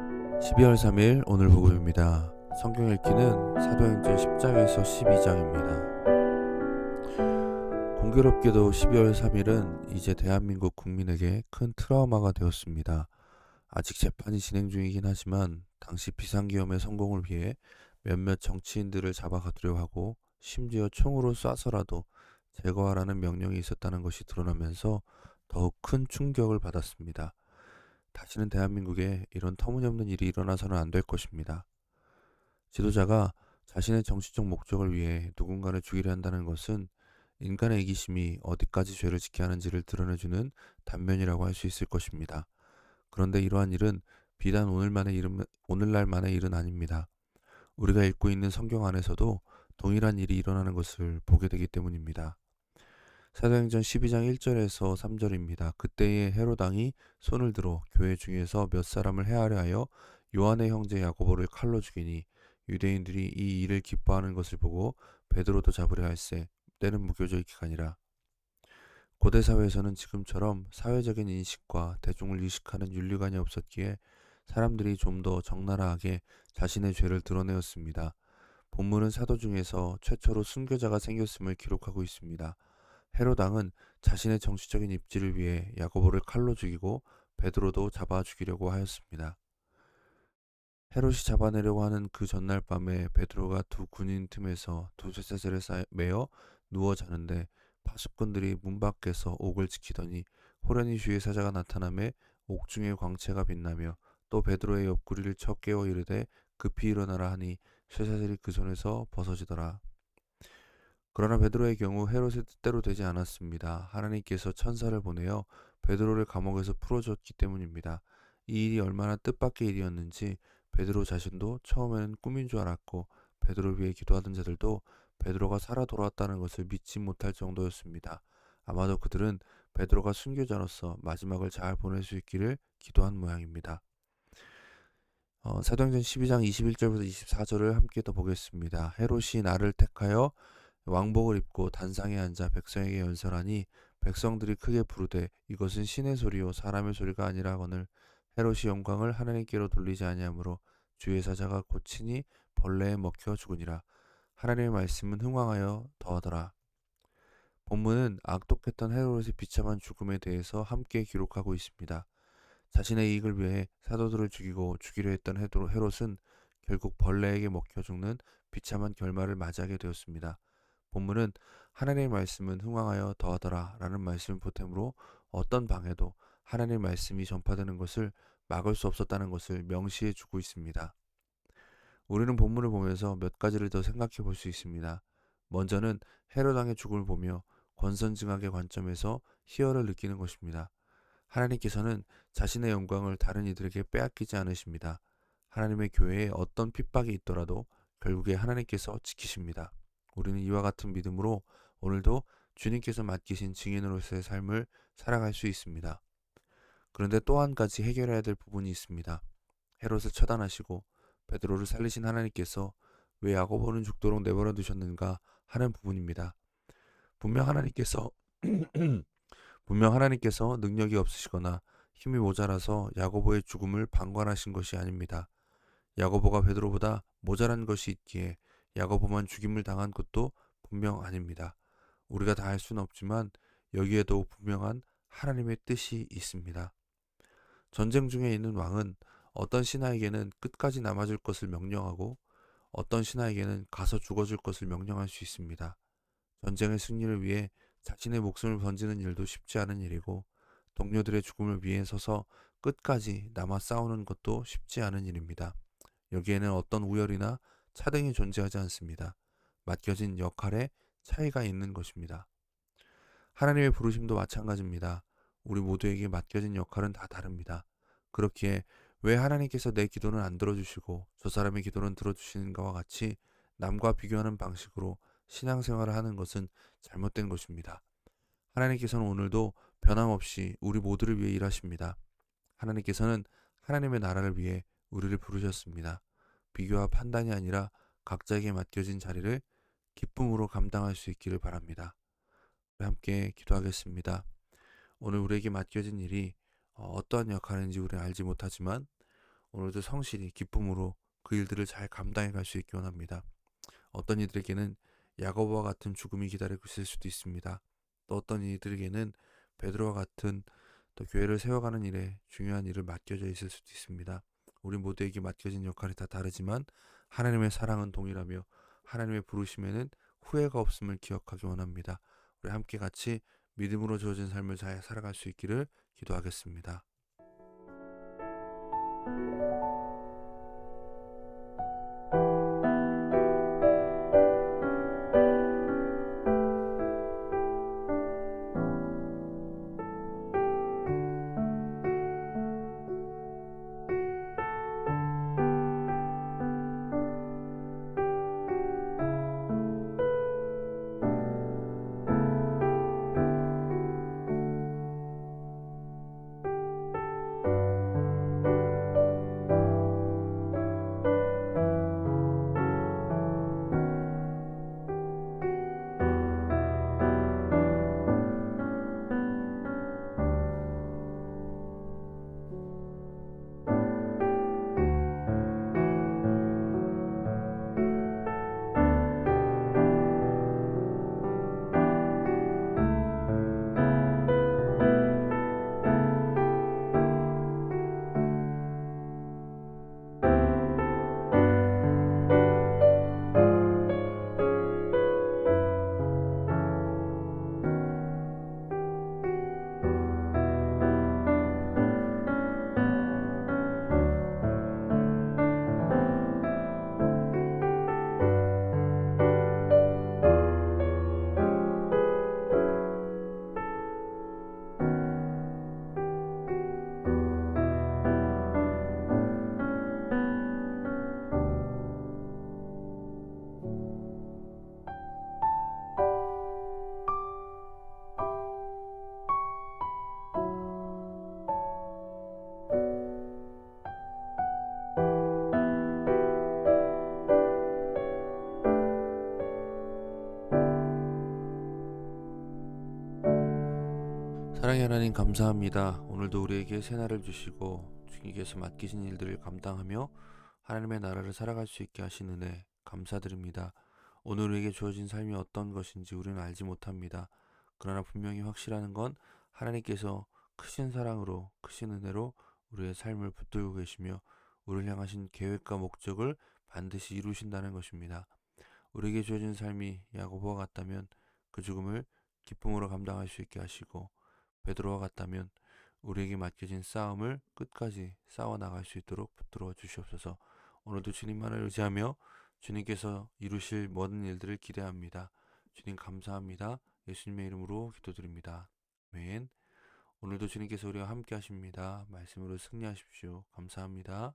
12월 3일 오늘 복음입니다. 성경 읽기는 사도행전 10장에서 12장입니다. 공교롭게도 12월 3일은 이제 대한민국 국민에게 큰 트라우마가 되었습니다. 아직 재판이 진행 중이긴 하지만 당시 비상계엄의 성공을 위해 몇몇 정치인들을 잡아가두려 하고 심지어 총으로 쏴서라도 제거하라는 명령이 있었다는 것이 드러나면서 더욱 큰 충격을 받았습니다. 다시는 대한민국에 이런 터무니없는 일이 일어나서는 안 될 것입니다. 지도자가 자신의 정치적 목적을 위해 누군가를 죽이려 한다는 것은 인간의 이기심이 어디까지 죄를 짓게 하는지를 드러내주는 단면이라고 할 수 있을 것입니다. 그런데 이러한 일은 비단 오늘날만의 일은 아닙니다. 우리가 읽고 있는 성경 안에서도 동일한 일이 일어나는 것을 보게 되기 때문입니다. 사도행전 12장 1절에서 3절입니다. 그때에 헤로당이 손을 들어 교회 중에서 몇 사람을 해하려 하여 요한의 형제 야고보를 칼로 죽이니 유대인들이 이 일을 기뻐하는 것을 보고 베드로도 잡으려 할세. 때는 무교절 기간이라. 고대 사회에서는 지금처럼 사회적인 인식과 대중을 의식하는 윤리관이 없었기에 사람들이 좀 더 적나라하게 자신의 죄를 드러내었습니다. 본문은 사도 중에서 최초로 순교자가 생겼음을 기록하고 있습니다. 헤로당은 자신의 정치적인 입지를 위해 야고보를 칼로 죽이고 베드로도 잡아 죽이려고 하였습니다. 헤롯이 잡아내려고 하는 그 전날 밤에 베드로가 두 군인 틈에서 두쇠사슬에 매어 누워 자는데 파수꾼들이 문 밖에서 옥을 지키더니 호련히 주의 사자가 나타나매 옥중의 광채가 빛나며 또 베드로의 옆구리를 쳐 깨워 이르되 급히 일어나라 하니 쇠사슬이 그 손에서 벗어지더라. 그러나 베드로의 경우 헤롯의 뜻대로 되지 않았습니다. 하나님께서 천사를 보내어 베드로를 감옥에서 풀어줬기 때문입니다. 이 일이 얼마나 뜻밖의 일이었는지 베드로 자신도 처음에는 꿈인 줄 알았고 베드로를 위해 기도하던 자들도 베드로가 살아 돌아왔다는 것을 믿지 못할 정도였습니다. 아마도 그들은 베드로가 순교자로서 마지막을 잘 보낼 수 있기를 기도한 모양입니다. 사도행전 12장 21절부터 24절을 함께 더 보겠습니다. 헤롯이 나를 택하여 왕복을 입고 단상에 앉아 백성에게 연설하니 백성들이 크게 부르되 이것은 신의 소리요 사람의 소리가 아니라 하거늘 헤롯이 영광을 하나님께로 돌리지 아니하므로 주의 사자가 고치니 벌레에 먹혀 죽으니라. 하나님의 말씀은 흥왕하여 더하더라. 본문은 악독했던 헤롯의 비참한 죽음에 대해서 함께 기록하고 있습니다. 자신의 이익을 위해 사도들을 죽이고 죽이려 했던 헤롯은 결국 벌레에게 먹혀 죽는 비참한 결말을 맞이하게 되었습니다. 본문은 하나님의 말씀은 흥왕하여 더하더라 라는 말씀을 보탬으로 어떤 방해도 하나님의 말씀이 전파되는 것을 막을 수 없었다는 것을 명시해 주고 있습니다. 우리는 본문을 보면서 몇 가지를 더 생각해 볼 수 있습니다. 먼저는 헤롯 왕의 죽음을 보며 권선징악의 관점에서 희열을 느끼는 것입니다. 하나님께서는 자신의 영광을 다른 이들에게 빼앗기지 않으십니다. 하나님의 교회에 어떤 핍박이 있더라도 결국에 하나님께서 지키십니다. 우리는 이와 같은 믿음으로 오늘도 주님께서 맡기신 증인으로서의 삶을 살아갈 수 있습니다. 그런데 또 한 가지 해결해야 될 부분이 있습니다. 헤롯을 처단하시고 베드로를 살리신 하나님께서 왜 야고보는 죽도록 내버려 두셨는가 하는 부분입니다. 분명 하나님께서 분명 하나님께서 능력이 없으시거나 힘이 모자라서 야고보의 죽음을 방관하신 것이 아닙니다. 야고보가 베드로보다 모자란 것이 있기에 야고보만 죽임을 당한 것도 분명 아닙니다. 우리가 다 알 수는 없지만 여기에도 분명한 하나님의 뜻이 있습니다. 전쟁 중에 있는 왕은 어떤 신하에게는 끝까지 남아줄 것을 명령하고 어떤 신하에게는 가서 죽어줄 것을 명령할 수 있습니다. 전쟁의 승리를 위해 자신의 목숨을 던지는 일도 쉽지 않은 일이고 동료들의 죽음을 위해 서서 끝까지 남아 싸우는 것도 쉽지 않은 일입니다. 여기에는 어떤 우열이나 차등이 존재하지 않습니다. 맡겨진 역할에 차이가 있는 것입니다. 하나님의 부르심도 마찬가지입니다. 우리 모두에게 맡겨진 역할은 다 다릅니다. 그렇기에 왜 하나님께서 내 기도는 안 들어주시고 저 사람의 기도는 들어주시는가와 같이 남과 비교하는 방식으로 신앙생활을 하는 것은 잘못된 것입니다. 하나님께서는 오늘도 변함없이 우리 모두를 위해 일하십니다. 하나님께서는 하나님의 나라를 위해 우리를 부르셨습니다. 비교와 판단이 아니라 각자에게 맡겨진 자리를 기쁨으로 감당할 수 있기를 바랍니다. 우리 함께 기도하겠습니다. 오늘 우리에게 맡겨진 일이 어떠한 역할인지 우리는 알지 못하지만 오늘도 성실히 기쁨으로 그 일들을 잘 감당해 갈 수 있기 원합니다. 어떤 이들에게는 야고보와 같은 죽음이 기다리고 있을 수도 있습니다. 또 어떤 이들에게는 베드로와 같은 또 교회를 세워가는 일에 중요한 일을 맡겨져 있을 수도 있습니다. 우리 모두에게 맡겨진 역할이 다 다르지만 하나님의 사랑은 동일하며 하나님의 부르심에는 후회가 없음을 기억하기 원합니다. 우리 함께 같이 믿음으로 주어진 삶을 잘 살아갈 수 있기를 기도하겠습니다. 사랑의 하나님 감사합니다. 오늘도 우리에게 새날을 주시고 주님께서 맡기신 일들을 감당하며 하나님의 나라를 살아갈 수 있게 하신 은혜 감사드립니다. 오늘 우리에게 주어진 삶이 어떤 것인지 우리는 알지 못합니다. 그러나 분명히 확실한 건 하나님께서 크신 사랑으로 크신 은혜로 우리의 삶을 붙들고 계시며 우리를 향하신 계획과 목적을 반드시 이루신다는 것입니다. 우리에게 주어진 삶이 야고보와 같다면 그 죽음을 기쁨으로 감당할 수 있게 하시고 베드로와 같다면 우리에게 맡겨진 싸움을 끝까지 싸워 나갈 수 있도록 붙들어 주시옵소서. 오늘도 주님만을 의지하며 주님께서 이루실 모든 일들을 기대합니다. 주님 감사합니다. 예수님의 이름으로 기도드립니다. 아멘. 오늘도 주님께서 우리와 함께 하십니다. 말씀으로 승리하십시오. 감사합니다.